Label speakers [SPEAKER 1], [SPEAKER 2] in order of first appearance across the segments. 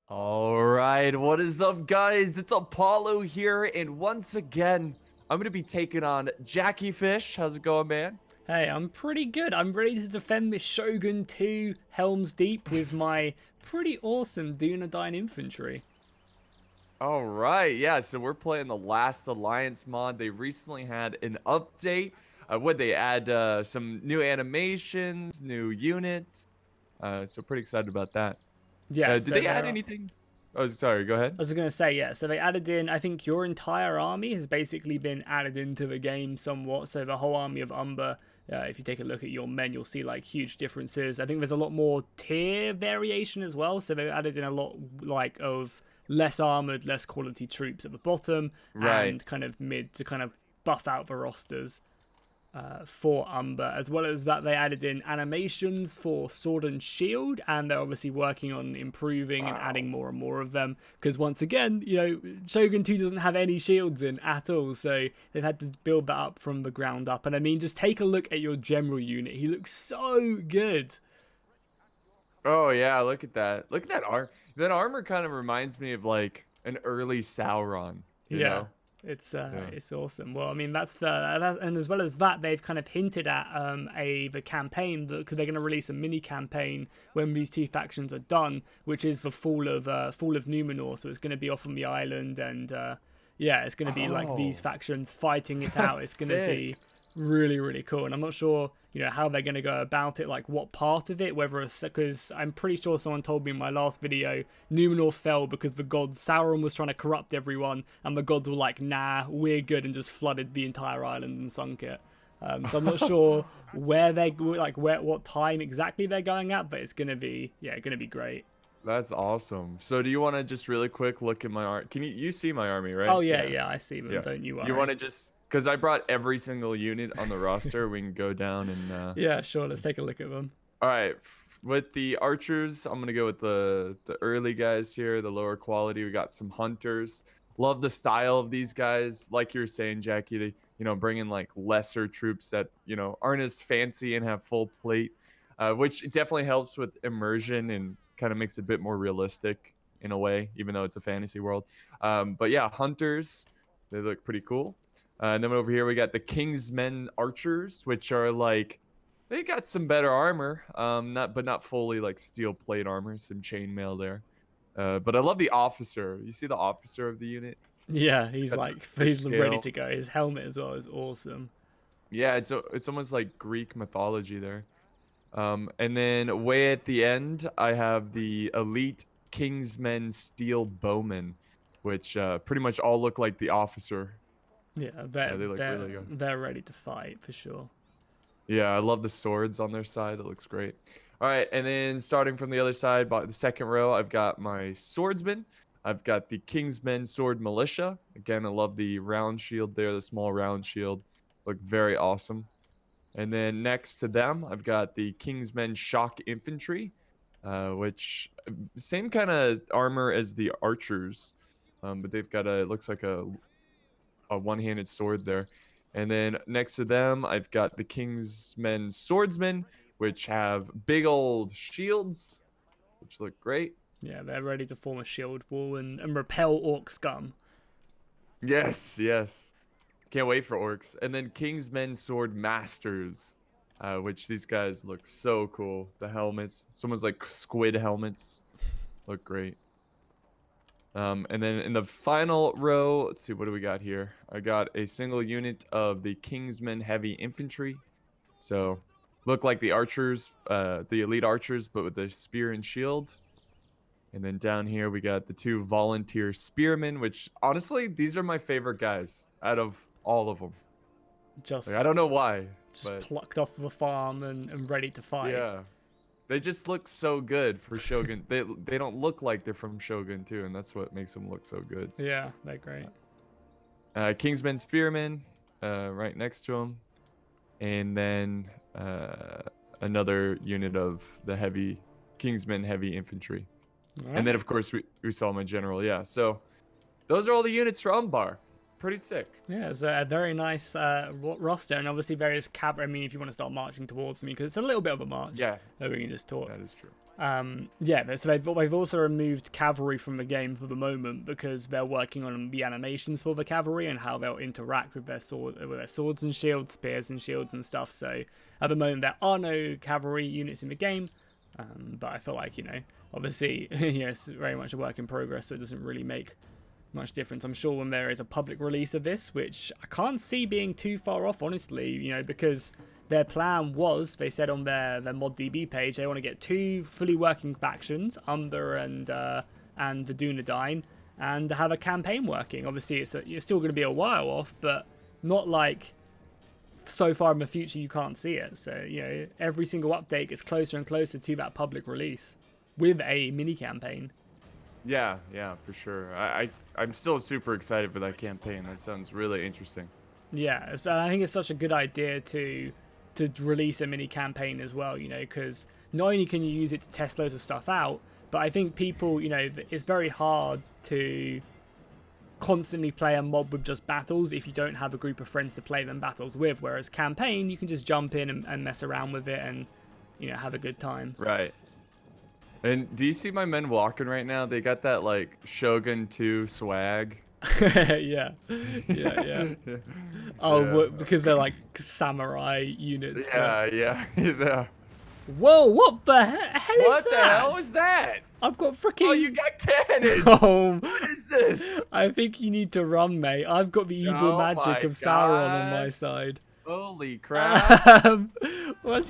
[SPEAKER 1] All right, what is up, guys? It's Apollo here, and once again, I'm gonna be taking on Jackie Fish. How's it going, man?
[SPEAKER 2] Hey, I'm pretty good. I'm ready to defend this Shogun 2 Helms Deep with my pretty awesome Dunedain infantry.
[SPEAKER 1] All right, yeah. So we're playing the Last Alliance mod. They recently had an update. Would they add some new animations, new units? So pretty excited about that.
[SPEAKER 2] Yeah,
[SPEAKER 1] Did
[SPEAKER 2] so
[SPEAKER 1] they add
[SPEAKER 2] there are.
[SPEAKER 1] anything? Oh, sorry. Go ahead.
[SPEAKER 2] I was going to say, yeah, so they added in, I think your entire army has basically been added into the game somewhat. So the whole army of Umber, if you take a look at your men, you'll see like huge differences. I think there's a lot more tier variation as well. So they've added in a lot like of less armored, less quality troops at the bottom
[SPEAKER 1] Right.
[SPEAKER 2] and kind of mid to kind of buff out the rosters. For Umber, as well as that they added in animations for Sword and Shield, and they're obviously working on improving and
[SPEAKER 1] Wow.
[SPEAKER 2] adding more and more of them. Because once again, Shogun 2 doesn't have any shields in at all, so they've had to build that up from the ground up. And I mean, just take a look at your general unit; he looks so good.
[SPEAKER 1] Oh yeah, look at that. Look at that armor. That armor kind of reminds me of like an early Sauron, you
[SPEAKER 2] Yeah,
[SPEAKER 1] know? Yeah.
[SPEAKER 2] it's awesome. Well, I mean and as well as that, they've kind of hinted at the campaign because they're going to release a mini campaign when these two factions are done, which is the fall of Numenor. So it's going to be off on the island, and yeah, it's going to be like these
[SPEAKER 1] Oh,
[SPEAKER 2] factions fighting it out.
[SPEAKER 1] that's
[SPEAKER 2] It's going to be
[SPEAKER 1] sick.
[SPEAKER 2] really cool, and I'm not sure how they're going to go about it, like what part of it, whether it's because I'm pretty sure someone told me in my last video Numenor fell because the gods, Sauron was trying to corrupt everyone, and the gods were like, nah, we're good, and just flooded the entire island and sunk it. So I'm not sure where they like what time exactly they're going at, but it's gonna be gonna be great.
[SPEAKER 1] That's awesome. So do you want to just really quick look at my art? Can you see my army,
[SPEAKER 2] Oh
[SPEAKER 1] right?
[SPEAKER 2] yeah,
[SPEAKER 1] Yeah.
[SPEAKER 2] yeah, I see them,
[SPEAKER 1] Yeah.
[SPEAKER 2] don't you
[SPEAKER 1] You want
[SPEAKER 2] worry.
[SPEAKER 1] to just because I brought every single unit on the roster, we can go down and
[SPEAKER 2] Yeah, sure, let's take a look at them.
[SPEAKER 1] all right. With the archers, I'm gonna go with the early guys here, the lower quality. We got some hunters. Love the style of these guys. Like you were saying, Jackie, they bring in like lesser troops that aren't as fancy and have full plate, which definitely helps with immersion and kind of makes it a bit more realistic in a way, even though it's a fantasy world. But yeah, hunters, they look pretty cool. And then over here we got the Kingsmen archers, which are like they got some better armor, not fully like steel plate armor, some chainmail there. But I love the officer. You see the officer of the unit?
[SPEAKER 2] Yeah, he's
[SPEAKER 1] Got
[SPEAKER 2] like
[SPEAKER 1] the
[SPEAKER 2] he's ready
[SPEAKER 1] scale.
[SPEAKER 2] to go. His helmet as well is awesome.
[SPEAKER 1] Yeah, it's almost like Greek mythology there. And then way at the end, I have the elite Kingsmen steel bowmen, which pretty much all look like the officer.
[SPEAKER 2] Yeah, they're
[SPEAKER 1] They look
[SPEAKER 2] they're
[SPEAKER 1] really good.
[SPEAKER 2] they're ready to fight for sure.
[SPEAKER 1] Yeah, I love the swords on their side. That looks great. All right, and then starting from the other side, by the second row, I've got my swordsman. I've got the Kingsmen Sword Militia. Again, I love the round shield there, the small round shield. Look very awesome. And then next to them, I've got the Kingsmen Shock Infantry, which same kind of armor as the archers, but they've got looks like a one-handed sword there. And then next to them, I've got the Kingsmen Swordsmen, which have big old shields, which look great.
[SPEAKER 2] Yeah, they're ready to form a shield wall and repel orc scum.
[SPEAKER 1] Yes, yes. Can't wait for orcs. And then Kingsmen Sword Masters, which these guys look so cool. The helmets, someone's like squid helmets, look great. And then in the final row, let's see, what do we got here? I got a single unit of the Kingsmen Heavy Infantry. So look like the archers, the elite archers, but with the spear and shield. And then down here we got the two volunteer spearmen, which honestly, these are my favorite guys out of all of them. Like,
[SPEAKER 2] Just
[SPEAKER 1] I don't know why,
[SPEAKER 2] just
[SPEAKER 1] but
[SPEAKER 2] plucked off the farm and ready to fight.
[SPEAKER 1] yeah. They just look so good for Shogun. They don't look like they're from Shogun too, and that's what makes them look so good.
[SPEAKER 2] Yeah, they're great.
[SPEAKER 1] Kingsman Spearman, right next to him, and then another unit of the heavy Kingsman Heavy Infantry,
[SPEAKER 2] All
[SPEAKER 1] and then
[SPEAKER 2] right.
[SPEAKER 1] of course we saw my general. Yeah, so those are all the units for Umbar. Pretty sick.
[SPEAKER 2] Yeah, it's a very nice roster, and obviously various I mean, if you want to start marching towards me, because it's a little bit of a march,
[SPEAKER 1] Yeah,
[SPEAKER 2] we can just talk.
[SPEAKER 1] that is true.
[SPEAKER 2] Yeah, so they've also removed cavalry from the game for the moment because they're working on the animations for the cavalry and how they'll interact with their swords and shields, spears and shields and stuff. So at the moment there are no cavalry units in the game, but I feel like, you know, obviously it's very much a work in progress, so it doesn't really make much difference. I'm sure when there is a public release of this, which I can't see being too far off, honestly, you know, because their plan was, they said on their ModDB page, they want to get 2 fully working factions, Umber and the Dunedain, and have a campaign working. Obviously, it's still going to be a while off, but not like so far in the future you can't see it. So, you know, every single update gets closer and closer to that public release with a mini campaign.
[SPEAKER 1] Yeah, for sure. I'm still super excited for that campaign. That sounds really interesting.
[SPEAKER 2] Yeah, I think it's such a good idea to release a mini campaign as well, you know, because not only can you use it to test loads of stuff out, but I think people, you know, it's very hard to constantly play a mod with just battles if you don't have a group of friends to play them battles with, whereas campaign, you can just jump in and mess around with it and, you know, have a good time.
[SPEAKER 1] Right. And do you see my men walking right now? They got that, like, Shogun 2 swag.
[SPEAKER 2] yeah. Oh,
[SPEAKER 1] Yeah.
[SPEAKER 2] because they're like samurai units.
[SPEAKER 1] Yeah.
[SPEAKER 2] Whoa, what the hell is that?
[SPEAKER 1] What the hell is that?
[SPEAKER 2] I've got freaking...
[SPEAKER 1] Oh, you got cannons!
[SPEAKER 2] Oh,
[SPEAKER 1] what is this?
[SPEAKER 2] I think you need to run, mate. I've got the evil magic of Sauron on my side.
[SPEAKER 1] Holy crap.
[SPEAKER 2] Look at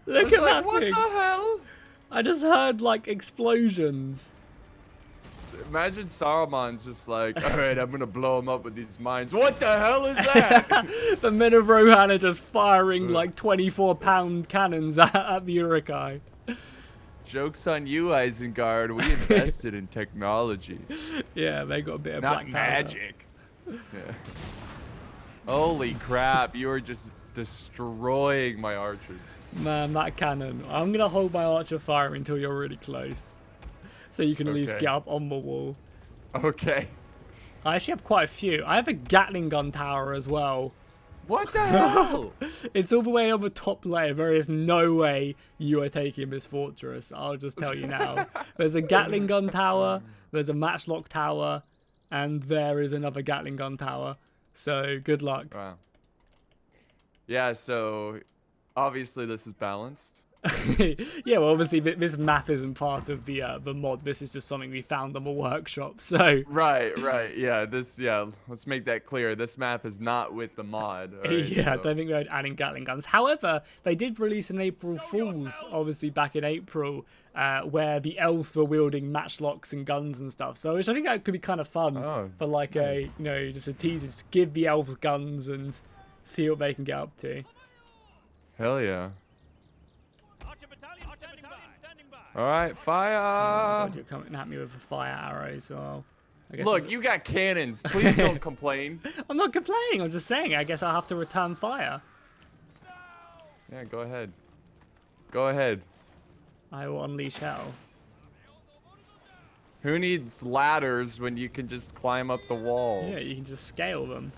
[SPEAKER 2] that
[SPEAKER 1] what
[SPEAKER 2] thing.
[SPEAKER 1] the hell?
[SPEAKER 2] I just heard, like, explosions.
[SPEAKER 1] Imagine Saruman's just like, all right, I'm going to blow him up with these mines. What the hell is that?
[SPEAKER 2] The men of Rohan are just firing, like, 24-pound cannons at the Uruk-hai.
[SPEAKER 1] Joke's on you, Isengard. We invested in technology.
[SPEAKER 2] Yeah, they got a bit of
[SPEAKER 1] Not
[SPEAKER 2] black
[SPEAKER 1] magic. Yeah. Holy crap, you are just destroying my archers.
[SPEAKER 2] Man, that cannon. I'm going to hold my archer fire until you're really close. So you can at least get up on the wall.
[SPEAKER 1] Okay.
[SPEAKER 2] I actually have quite a few. I have a Gatling gun tower as well.
[SPEAKER 1] What the hell?
[SPEAKER 2] It's all the way on the top layer. There is no way you are taking this fortress. I'll just tell you now. There's a Gatling gun tower, there's a matchlock tower, and there is another Gatling gun tower. So good luck.
[SPEAKER 1] Wow. Yeah, so obviously this is balanced.
[SPEAKER 2] Yeah, well, obviously this map isn't part of the mod. This is just something we found on the workshop. So
[SPEAKER 1] right, yeah. Let's make that clear. This map is not with the mod. Right,
[SPEAKER 2] yeah,
[SPEAKER 1] so.
[SPEAKER 2] I don't think they're adding Gatling guns. However, they did release an April Fools, obviously back in April, where the elves were wielding matchlocks and guns and stuff. So, which I think that could be kind of fun for like
[SPEAKER 1] nice.
[SPEAKER 2] just a teaser. Just give the elves guns and see what they can get up to.
[SPEAKER 1] Hell yeah. All right, fire!
[SPEAKER 2] Oh God, you're coming at me with a fire arrow as well.
[SPEAKER 1] Look, you got cannons. Please don't complain.
[SPEAKER 2] I'm not complaining. I'm just saying. I guess I'll have to return fire.
[SPEAKER 1] Yeah, go ahead. Go ahead.
[SPEAKER 2] I will unleash hell.
[SPEAKER 1] Who needs ladders when you can just climb up the walls?
[SPEAKER 2] Yeah, you can just scale them.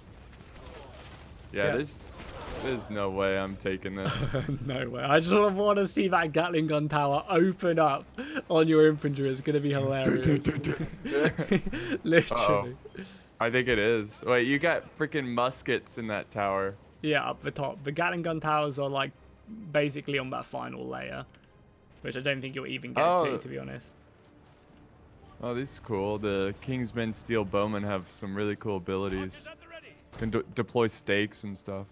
[SPEAKER 1] Yeah, there's no way I'm taking this.
[SPEAKER 2] No way. I just want to see that Gatling gun tower open up on your infantry. It's going to be hilarious. Literally.
[SPEAKER 1] I think it is. Wait, you got freaking muskets in that tower.
[SPEAKER 2] Yeah, up the top. The Gatling gun towers are like basically on that final layer, which I don't think you'll even get to be honest.
[SPEAKER 1] Oh, this is cool. The Kingsmen Steel Bowmen have some really cool abilities. Can deploy stakes and stuff.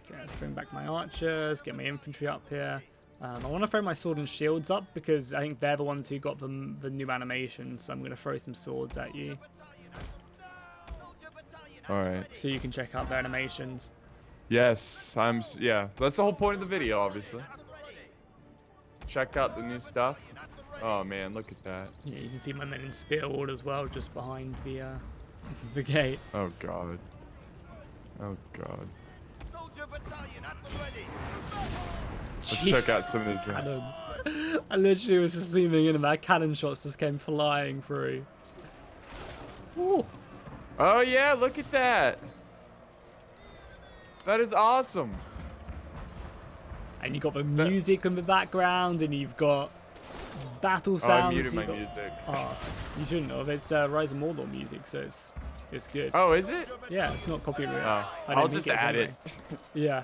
[SPEAKER 2] Okay, let's bring back my archers, get my infantry up here. I want to throw my sword and shields up because I think they're the ones who got the new animation, so I'm going to throw some swords at you.
[SPEAKER 1] Alright.
[SPEAKER 2] So you can check out their animations.
[SPEAKER 1] Yes, yeah, that's the whole point of the video, obviously. Check out the new stuff. Oh man, look at that.
[SPEAKER 2] Yeah, you can see my men in Spearward as well, just behind the the gate.
[SPEAKER 1] Oh god. Oh god. Let's check out some of these.
[SPEAKER 2] I literally was just zooming in and my cannon shots just came flying through. Ooh.
[SPEAKER 1] Oh yeah, look at that. That is awesome.
[SPEAKER 2] and you've got the music in the background, and you've got battle
[SPEAKER 1] Oh, I
[SPEAKER 2] sounds.
[SPEAKER 1] muted my music.
[SPEAKER 2] Oh, you shouldn't have. It's Rise of Mordor music, so it's good.
[SPEAKER 1] Oh, is it?
[SPEAKER 2] Yeah, it's not copyright.
[SPEAKER 1] Oh,
[SPEAKER 2] I don't
[SPEAKER 1] I'll
[SPEAKER 2] think
[SPEAKER 1] just
[SPEAKER 2] it is
[SPEAKER 1] add
[SPEAKER 2] anyway.
[SPEAKER 1] it.
[SPEAKER 2] Yeah,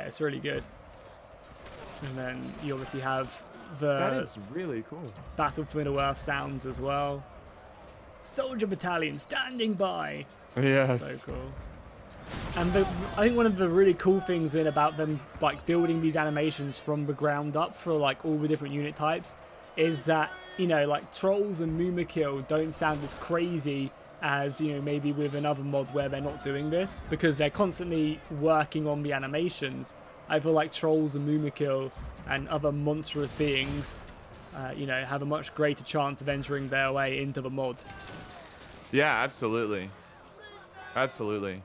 [SPEAKER 2] it's really good. And then you obviously have
[SPEAKER 1] That
[SPEAKER 2] the
[SPEAKER 1] is really cool.
[SPEAKER 2] Battle for Middle-earth sounds as well. Soldier battalion standing by.
[SPEAKER 1] Yes.
[SPEAKER 2] So cool. And I think one of the really cool things about them like building these animations from the ground up for like all the different unit types is that, you know, like Trolls and Mumakil don't sound as crazy as, you know, maybe with another mod where they're not doing this, because they're constantly working on the animations. I feel like Trolls and Mumakil and other monstrous beings, you know, have a much greater chance of entering their way into the mod.
[SPEAKER 1] Yeah, absolutely. Absolutely.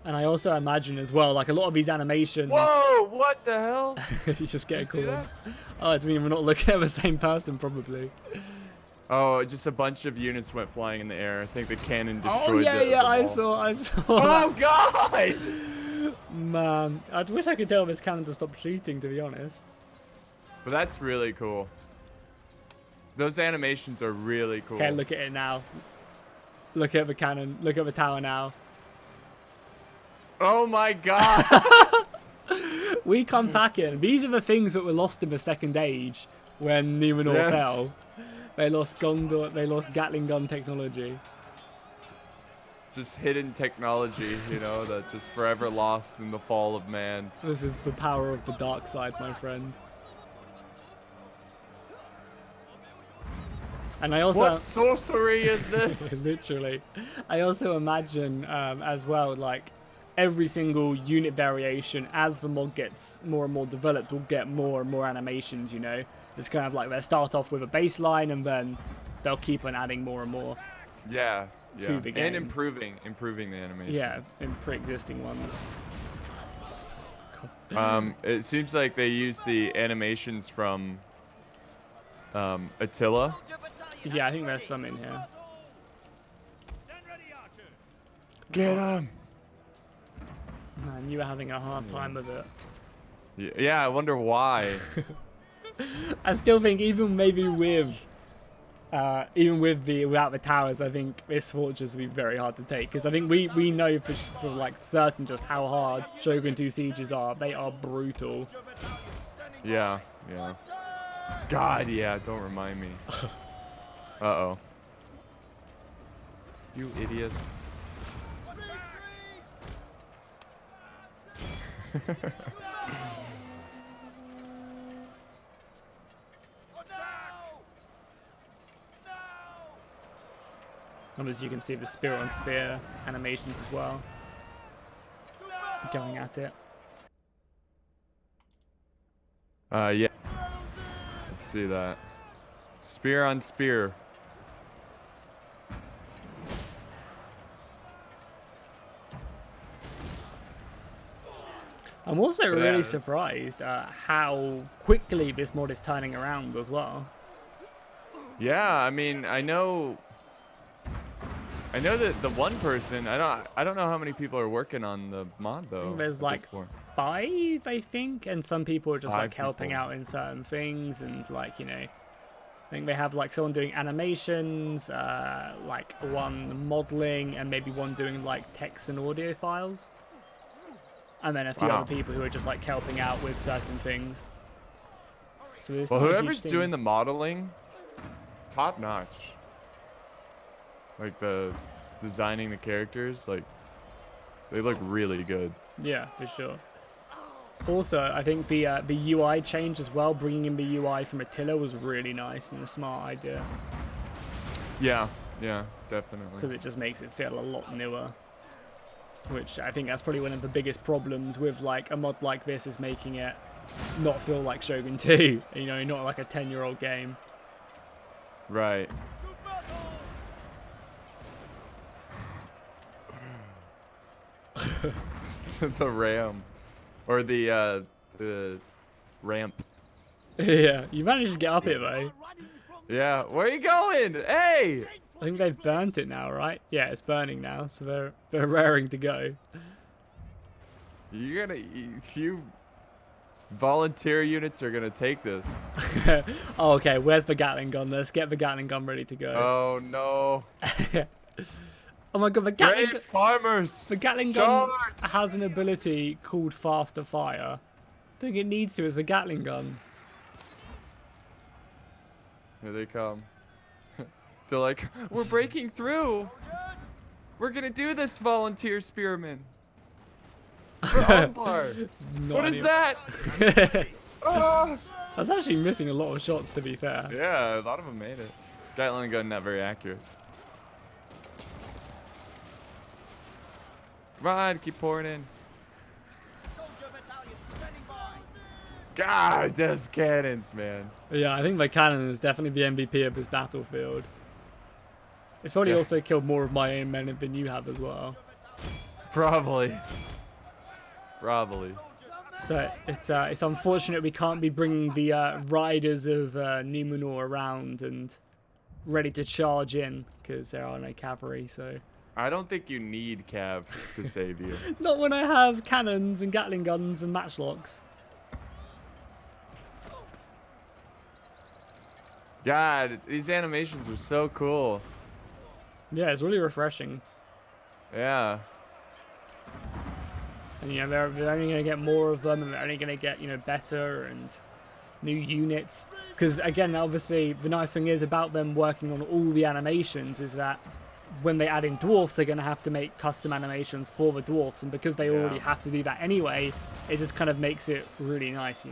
[SPEAKER 2] And I also imagine as well, like a lot of these animations.
[SPEAKER 1] Whoa! What the hell?
[SPEAKER 2] You just get a
[SPEAKER 1] see
[SPEAKER 2] call.
[SPEAKER 1] that?
[SPEAKER 2] Oh, I mean, we're not looking at the same person, probably.
[SPEAKER 1] Oh, just a bunch of units went flying in the air. I think the cannon destroyed
[SPEAKER 2] Oh yeah,
[SPEAKER 1] the
[SPEAKER 2] yeah, I
[SPEAKER 1] wall.
[SPEAKER 2] saw.
[SPEAKER 1] Oh god!
[SPEAKER 2] Man, I wish I could tell this cannon to stop shooting, to be honest.
[SPEAKER 1] But that's really cool. Those animations are really cool.
[SPEAKER 2] Okay, look at it now. Look at the cannon. Look at the tower now.
[SPEAKER 1] Oh my god!
[SPEAKER 2] We come back in. These are the things that were lost in the Second Age when Numenor
[SPEAKER 1] Yes.
[SPEAKER 2] fell. They lost Gondor. They lost Gatling gun technology.
[SPEAKER 1] Just hidden technology, you know, that just forever lost in the fall of man.
[SPEAKER 2] This is the power of the dark side, my friend. And I also
[SPEAKER 1] What sorcery is this?
[SPEAKER 2] literally, I also imagine as well, like every single unit variation as the mod gets more and more developed will get more and more animations. You know, it's kind of like they'll start off with a baseline and then they'll keep on adding more and more.
[SPEAKER 1] Yeah,
[SPEAKER 2] To the game.
[SPEAKER 1] and improving the animation.
[SPEAKER 2] Yeah, in pre-existing ones.
[SPEAKER 1] It seems like they use the animations from Attila.
[SPEAKER 2] Yeah, I think there's some in here.
[SPEAKER 1] Get him!
[SPEAKER 2] Man, you were having a hard time with it.
[SPEAKER 1] Yeah, I wonder why.
[SPEAKER 2] I still think even maybe with without the towers, I think this fortress would be very hard to take, because I think we know for like certain just how hard Shogun 2 sieges are. They are brutal.
[SPEAKER 1] Yeah. God, yeah, don't remind me. Uh-oh. You idiots.
[SPEAKER 2] And as you can see, the spear on spear animations as well. Going at it.
[SPEAKER 1] Yeah. Let's see that. Spear on spear.
[SPEAKER 2] I'm also
[SPEAKER 1] Yeah.
[SPEAKER 2] really surprised at how quickly this mod is turning around as well.
[SPEAKER 1] Yeah, I mean, I know that the one person, I don't know how many people are working on the mod though.
[SPEAKER 2] I think there's
[SPEAKER 1] at
[SPEAKER 2] like
[SPEAKER 1] this point.
[SPEAKER 2] 5, I think, and some people are just
[SPEAKER 1] 5
[SPEAKER 2] like helping
[SPEAKER 1] people.
[SPEAKER 2] out in certain things, and like, you know, I think they have like someone doing animations, like one modeling, and maybe one doing like text and audio files, and then a few
[SPEAKER 1] Wow.
[SPEAKER 2] other people who are just like helping out with certain things. So it's
[SPEAKER 1] Well,
[SPEAKER 2] not a huge
[SPEAKER 1] whoever's
[SPEAKER 2] thing.
[SPEAKER 1] doing the modeling, top notch. Like the designing the characters, like they look really good.
[SPEAKER 2] Yeah, for sure. Also, I think the UI change as well, bringing in the UI from Attila was really nice and a smart idea,
[SPEAKER 1] Yeah,
[SPEAKER 2] because
[SPEAKER 1] definitely.
[SPEAKER 2] it just makes it feel a lot newer. Which I think that's probably one of the biggest problems with like a mod like this, is making it not feel like Shogun 2. You know, not like a 10-year-old game.
[SPEAKER 1] Right. The ram, or the ramp.
[SPEAKER 2] Yeah, you managed to get up it though.
[SPEAKER 1] Yeah, where are you going? Hey!
[SPEAKER 2] I think they've burnt it now, right? Yeah, it's burning now, so they're raring to go.
[SPEAKER 1] You're gonna you Volunteer units are gonna take this.
[SPEAKER 2] Oh, okay, where's the Gatling gun? Let's get the Gatling gun ready to go.
[SPEAKER 1] Oh no!
[SPEAKER 2] Oh my god, the Gatling
[SPEAKER 1] Brave farmers!
[SPEAKER 2] The Gatling gun
[SPEAKER 1] Charge!
[SPEAKER 2] has an ability called faster fire. I think it needs to as a Gatling gun.
[SPEAKER 1] Here they come. They're like, we're breaking through. We're gonna do this, volunteer spearmen. We're on bar. What is that? Ah!
[SPEAKER 2] I was actually missing a lot of shots, to be fair.
[SPEAKER 1] Yeah, a lot of them made it. Gatling gun not very accurate. Come on, keep pouring in. God, those cannons, man.
[SPEAKER 2] Yeah, I think the cannon is definitely the MVP of this battlefield. It's probably also killed more of my own men than you have as well.
[SPEAKER 1] Probably. Probably.
[SPEAKER 2] So it's unfortunate we can't be bringing the riders of Numenor around and ready to charge in because there are no cavalry. So
[SPEAKER 1] I don't think you need Cav to save you.
[SPEAKER 2] not when I have cannons and Gatling guns and matchlocks.
[SPEAKER 1] God, these animations are so cool.
[SPEAKER 2] Yeah, it's really refreshing.
[SPEAKER 1] Yeah.
[SPEAKER 2] And you know they're only going to get more of them, and they're only going to get better and new units. Because again, obviously, the nice thing is about them working on all the animations is that when they add in dwarfs, they're going to have to make custom animations for the dwarfs, and because they already have to do that anyway, it just kind of makes it really nice,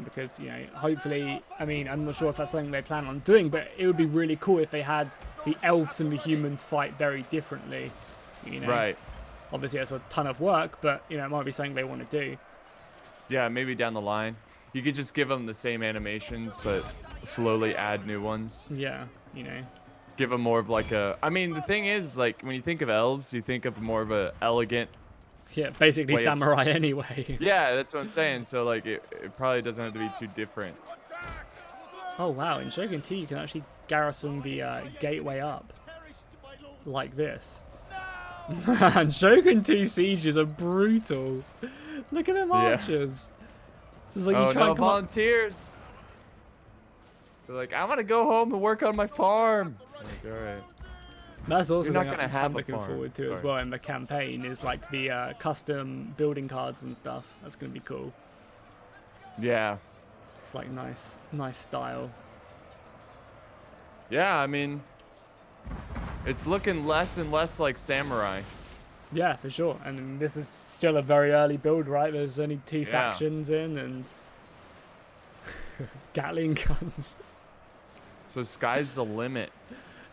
[SPEAKER 2] Because, hopefully, I mean, I'm not sure if that's something they plan on doing, but it would be really cool if they had the elves and the humans fight very differently,
[SPEAKER 1] Right.
[SPEAKER 2] Obviously, it's a ton of work, but, it might be something they want to do.
[SPEAKER 1] Yeah, maybe down the line. You could just give them the same animations, but slowly add new ones.
[SPEAKER 2] Yeah,
[SPEAKER 1] Give them more of like a... I mean, the thing is, like, when you think of elves, you think of more of a elegant...
[SPEAKER 2] Yeah, basically
[SPEAKER 1] way
[SPEAKER 2] samurai anyway.
[SPEAKER 1] Yeah, that's what I'm saying. So, like, it probably doesn't have to be too different.
[SPEAKER 2] Oh, wow. In Shogun 2, you can actually garrison the gateway up. Like this. Man, Shogun 2 sieges are brutal. Look at them archers. Just like you try and come
[SPEAKER 1] volunteers. They're like, I want to go home and work on my farm. Like, all right.
[SPEAKER 2] That's also
[SPEAKER 1] You're not
[SPEAKER 2] something
[SPEAKER 1] gonna
[SPEAKER 2] I'm
[SPEAKER 1] have a
[SPEAKER 2] looking
[SPEAKER 1] farm.
[SPEAKER 2] forward to as
[SPEAKER 1] Sorry.
[SPEAKER 2] well in the campaign is like the custom building cards and stuff. That's going to be cool.
[SPEAKER 1] Yeah.
[SPEAKER 2] It's like nice style.
[SPEAKER 1] Yeah, I mean, it's looking less and less like samurai.
[SPEAKER 2] Yeah, for sure. And this is still a very early build, right? There's only 2 factions in and Gatling guns.
[SPEAKER 1] So sky's the limit.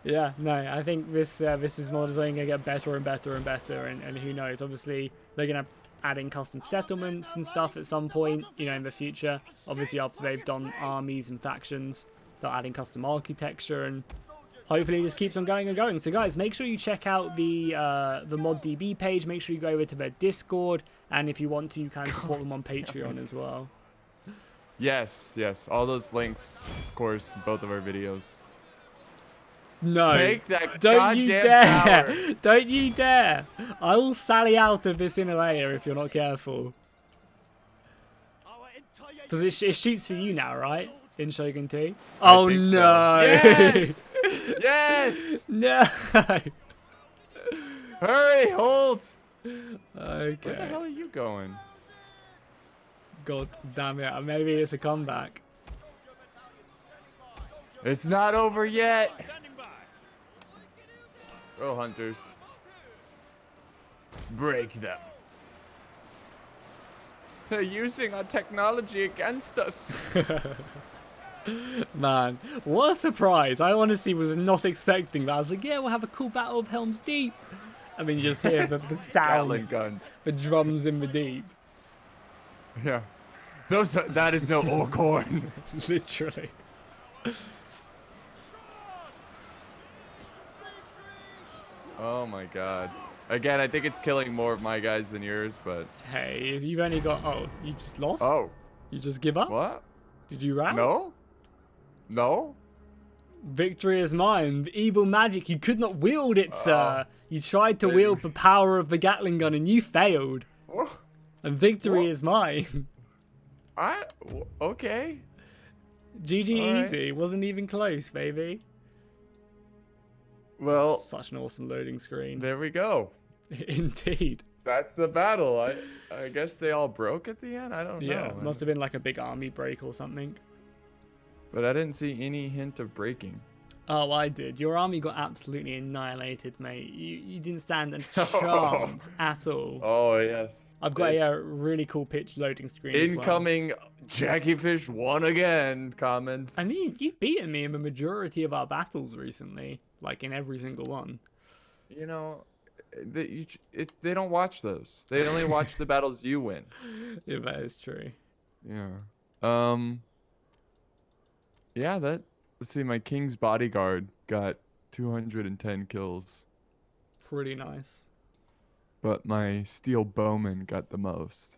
[SPEAKER 2] Yeah, no, I think this is more only going to get better and better and better, and who knows? Obviously, they're going to add in custom settlements and stuff at some point, in the future. Obviously, after they've done armies and factions, they'll add in custom architecture, and hopefully it just keeps on going and going. So, guys, make sure you check out the ModDB page. Make sure you go over to their Discord, and if you want to, you can support them on Patreon as well.
[SPEAKER 1] Yes, yes. All those links, of course, both of our videos.
[SPEAKER 2] No,
[SPEAKER 1] Take that
[SPEAKER 2] don't you
[SPEAKER 1] goddamn
[SPEAKER 2] dare!
[SPEAKER 1] tower.
[SPEAKER 2] Don't you dare! I will sally out of this inner layer if you're not careful. Does it shoots for you now, right? In Shogun 2? Oh
[SPEAKER 1] think so.
[SPEAKER 2] no!
[SPEAKER 1] Yes! Yes!
[SPEAKER 2] No!
[SPEAKER 1] Hurry, hold!
[SPEAKER 2] Okay.
[SPEAKER 1] Where the hell are you going?
[SPEAKER 2] God damn it! Maybe it's a comeback.
[SPEAKER 1] It's not over yet. Oh, hunters. Break them. They're using our technology against us.
[SPEAKER 2] Man, what a surprise. I honestly was not expecting that. I was like, yeah, we'll have a cool battle of Helms Deep. And then you just hear the
[SPEAKER 1] Gatling
[SPEAKER 2] sound,
[SPEAKER 1] guns.
[SPEAKER 2] the drums in the deep.
[SPEAKER 1] Yeah. That is no Orkhorn.
[SPEAKER 2] Literally.
[SPEAKER 1] Oh my god. Again, I think it's killing more of my guys than yours, but...
[SPEAKER 2] Hey, you've only got... Oh, you just lost?
[SPEAKER 1] Oh.
[SPEAKER 2] You just give up?
[SPEAKER 1] What?
[SPEAKER 2] Did you rout?
[SPEAKER 1] No? No?
[SPEAKER 2] Victory is mine. The evil magic. You could not wield it, sir. You tried to wield the power of the Gatling gun and you failed.
[SPEAKER 1] What?
[SPEAKER 2] And victory
[SPEAKER 1] What?
[SPEAKER 2] is mine.
[SPEAKER 1] Okay.
[SPEAKER 2] GG
[SPEAKER 1] All right.
[SPEAKER 2] easy. Wasn't even close, baby.
[SPEAKER 1] Well,
[SPEAKER 2] Such an awesome loading screen.
[SPEAKER 1] there we go.
[SPEAKER 2] Indeed.
[SPEAKER 1] That's the battle. I guess they all broke at the end. I don't
[SPEAKER 2] Yeah,
[SPEAKER 1] know.
[SPEAKER 2] must have been like a big army break or something.
[SPEAKER 1] But I didn't see any hint of breaking.
[SPEAKER 2] Oh, I did. Your army got absolutely annihilated, mate. You didn't stand a chance at all.
[SPEAKER 1] Oh yes.
[SPEAKER 2] I've got a really cool pitch loading screen as well.
[SPEAKER 1] Incoming Jackie Fish won again. Comments.
[SPEAKER 2] I mean, you've beaten me in the majority of our battles recently, like in every single one.
[SPEAKER 1] You know, they don't watch those. They only watch the battles you win.
[SPEAKER 2] Yeah, that is true.
[SPEAKER 1] Yeah. Yeah, let's see, my King's Bodyguard got 210 kills,
[SPEAKER 2] Pretty nice.
[SPEAKER 1] but my Steel Bowman got the most.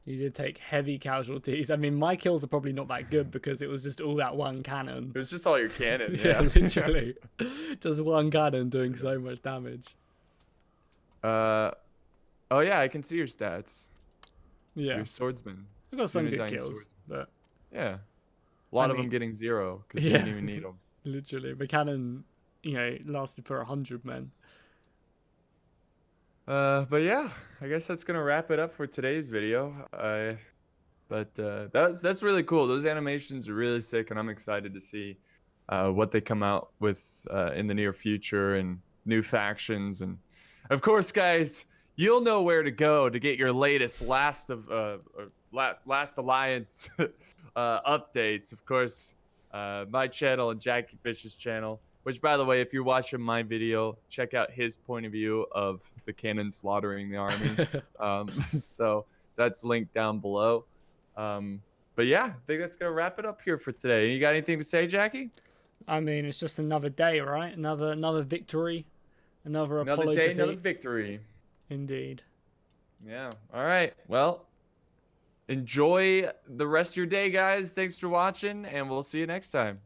[SPEAKER 2] You did take heavy casualties. I mean, my kills are probably not that good because it was just all that one cannon.
[SPEAKER 1] It was just all your cannon.
[SPEAKER 2] Yeah,
[SPEAKER 1] Yeah.
[SPEAKER 2] literally. Just one cannon doing so much damage.
[SPEAKER 1] Oh yeah, I can see your stats.
[SPEAKER 2] Yeah.
[SPEAKER 1] Your swordsman.
[SPEAKER 2] I've got some good
[SPEAKER 1] Undying
[SPEAKER 2] kills,
[SPEAKER 1] Sword.
[SPEAKER 2] but
[SPEAKER 1] Yeah. A lot
[SPEAKER 2] I
[SPEAKER 1] of them
[SPEAKER 2] mean-
[SPEAKER 1] getting 0 because you
[SPEAKER 2] Yeah.
[SPEAKER 1] didn't even need them.
[SPEAKER 2] literally, the cannon, lasted for 100 men.
[SPEAKER 1] But yeah, I guess that's gonna wrap it up for today's video. But that's really cool. Those animations are really sick, and I'm excited to see what they come out with in the near future and new factions. And of course, guys, you'll know where to go to get your latest Last Alliance updates. Of course, my channel and Jackie Fish's channel. Which, by the way, if you're watching my video, check out his point of view of the cannon slaughtering the army. So that's linked down below. But yeah, I think that's gonna wrap it up here for today. You got anything to say, Jackie?
[SPEAKER 2] I mean, it's just another day, right? Another victory, another
[SPEAKER 1] Another
[SPEAKER 2] Apollo
[SPEAKER 1] day,
[SPEAKER 2] defeat.
[SPEAKER 1] another victory.
[SPEAKER 2] Indeed.
[SPEAKER 1] Yeah. All right. Well, enjoy the rest of your day, guys. Thanks for watching, and we'll see you next time.